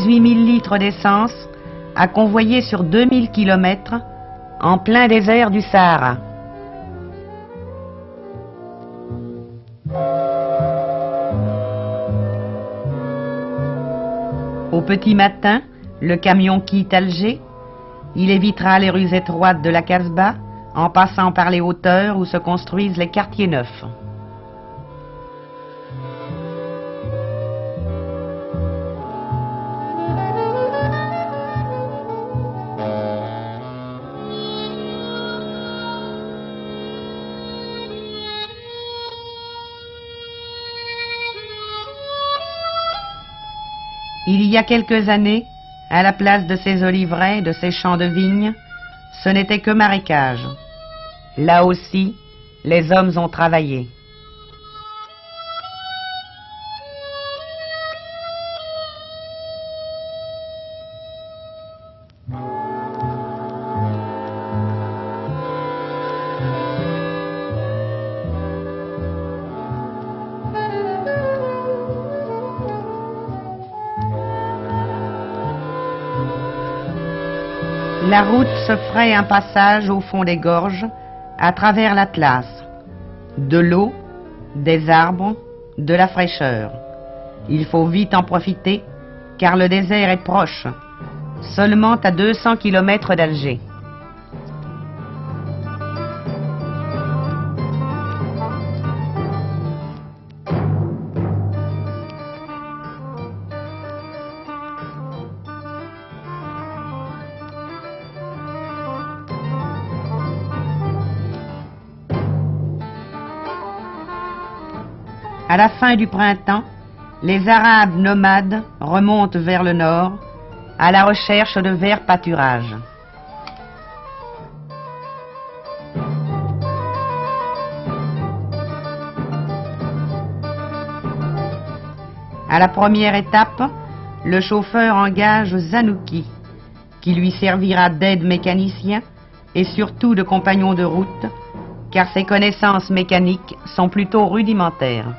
18 000 litres d'essence à convoyer sur 2000 km en plein désert du Sahara. Au petit matin, le camion quitte Alger. Il évitera les rues étroites de la Casbah en passant par les hauteurs où se construisent les quartiers neufs. Il y a quelques années, à la place de ces oliveraies, de ces champs de vignes, ce n'était que marécage. Là aussi, les hommes ont travaillé. La route se fraye un passage au fond des gorges, à travers l'Atlas. De l'eau, des arbres, de la fraîcheur. Il faut vite en profiter, car le désert est proche, seulement à 200 km d'Alger. À la fin du printemps, les Arabes nomades remontent vers le nord, à la recherche de verts pâturages. À la première étape, le chauffeur engage Zanouki, qui lui servira d'aide mécanicien et surtout de compagnon de route, car ses connaissances mécaniques sont plutôt rudimentaires.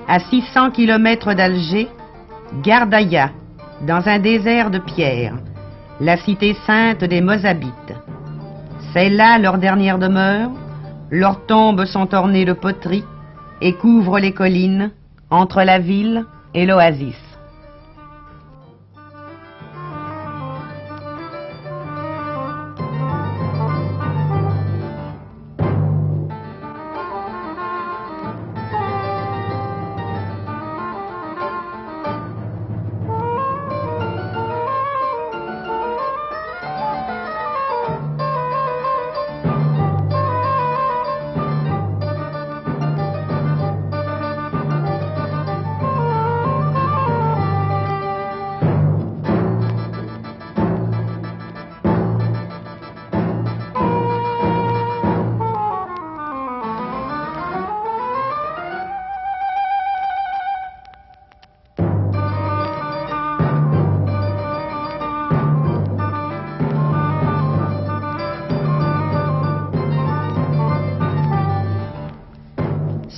À 600 km d'Alger, Gardaïa, dans un désert de pierre, la cité sainte des Mozabites. C'est là leur dernière demeure, leurs tombes sont ornées de poteries et couvrent les collines entre la ville et l'oasis.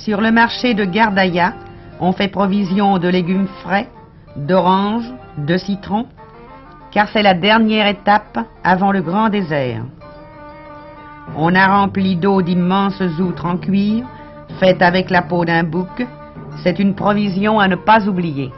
Sur le marché de Gardaïa, on fait provision de légumes frais, d'oranges, de citrons, car c'est la dernière étape avant le grand désert. On a rempli d'eau d'immenses outres en cuir, faites avec la peau d'un bouc. C'est une provision à ne pas oublier.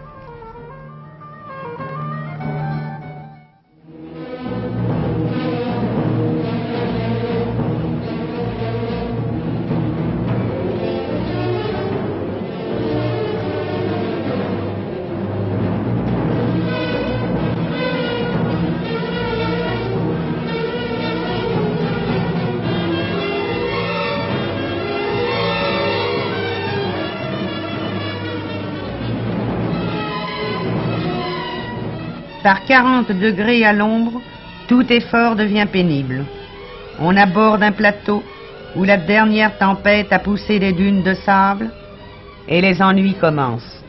Par 40 degrés à l'ombre, tout effort devient pénible. On aborde un plateau où la dernière tempête a poussé des dunes de sable et les ennuis commencent.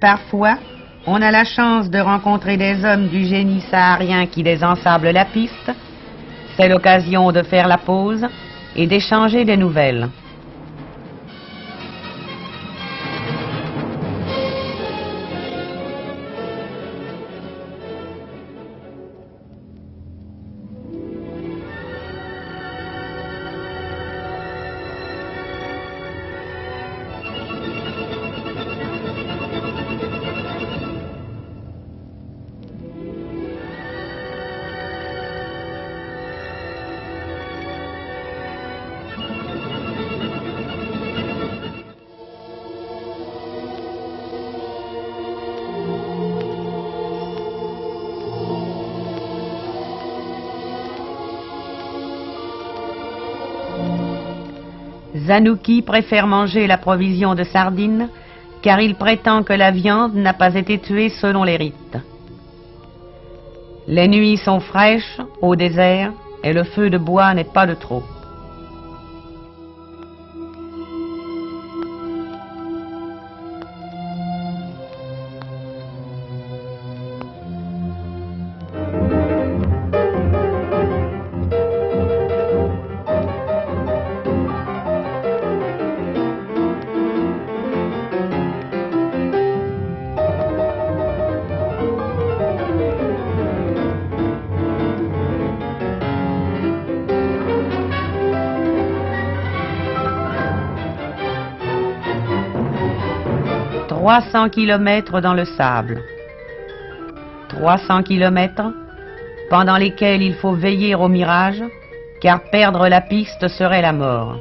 Parfois, on a la chance de rencontrer des hommes du génie saharien qui désensablent la piste. C'est l'occasion de faire la pause et d'échanger des nouvelles. Zanouki préfère manger la provision de sardines car il prétend que la viande n'a pas été tuée selon les rites. Les nuits sont fraîches au désert et le feu de bois n'est pas de trop. « 300 kilomètres dans le sable. 300 kilomètres pendant lesquels il faut veiller au mirage, car perdre la piste serait la mort.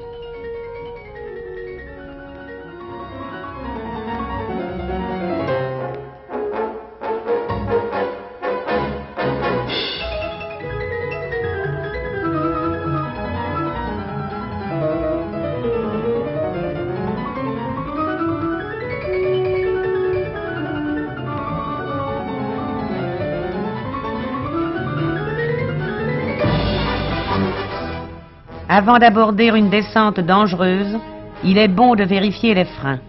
Avant d'aborder une descente dangereuse, il est bon de vérifier les freins.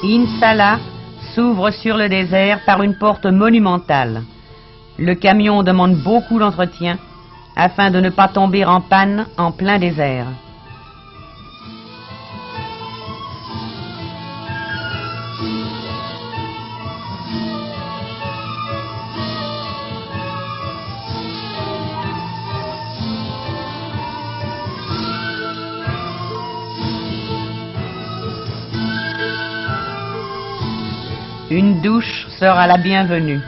Insallah s'ouvre sur le désert par une porte monumentale. Le camion demande beaucoup d'entretien afin de ne pas tomber en panne en plein désert. Une douche sera la bienvenue.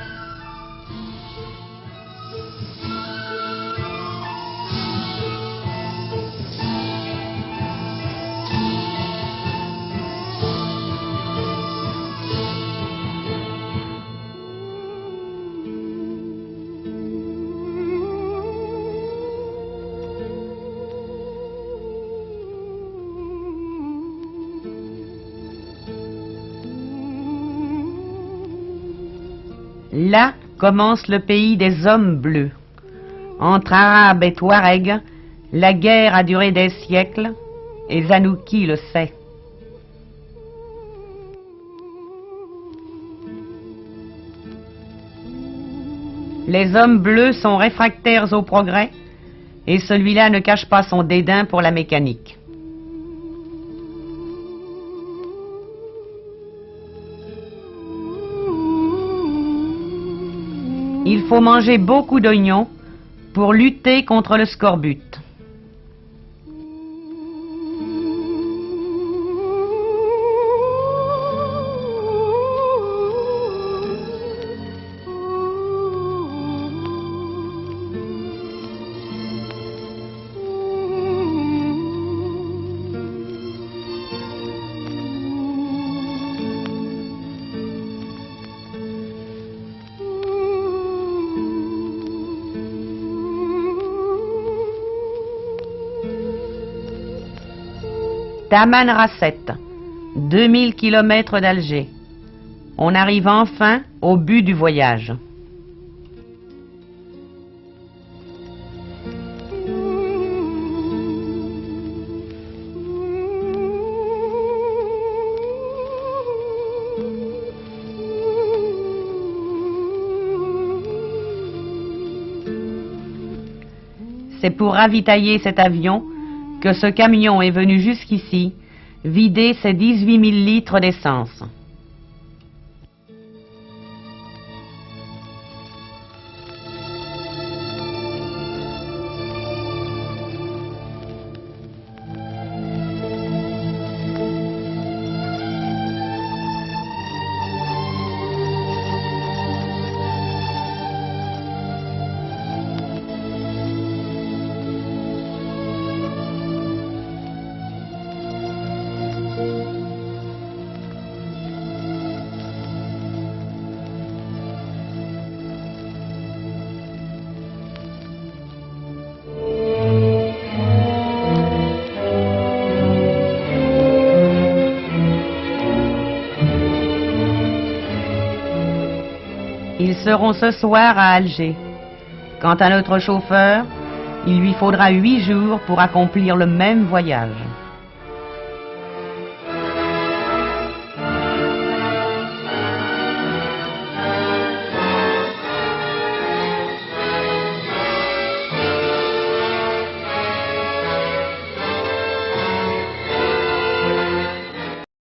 Là commence le pays des hommes bleus. Entre Arabes et Touaregs, la guerre a duré des siècles, et Zanouki le sait. Les hommes bleus sont réfractaires au progrès, et celui-là ne cache pas son dédain pour la mécanique. Il faut manger beaucoup d'oignons pour lutter contre le scorbut. Tamanrasset, 2000 km d'Alger. On arrive enfin au but du voyage. C'est pour ravitailler cet avion que ce camion est venu jusqu'ici vider ses 18 000 litres d'essence. Ils seront ce soir à Alger. Quant à notre chauffeur, il lui faudra 8 jours pour accomplir le même voyage.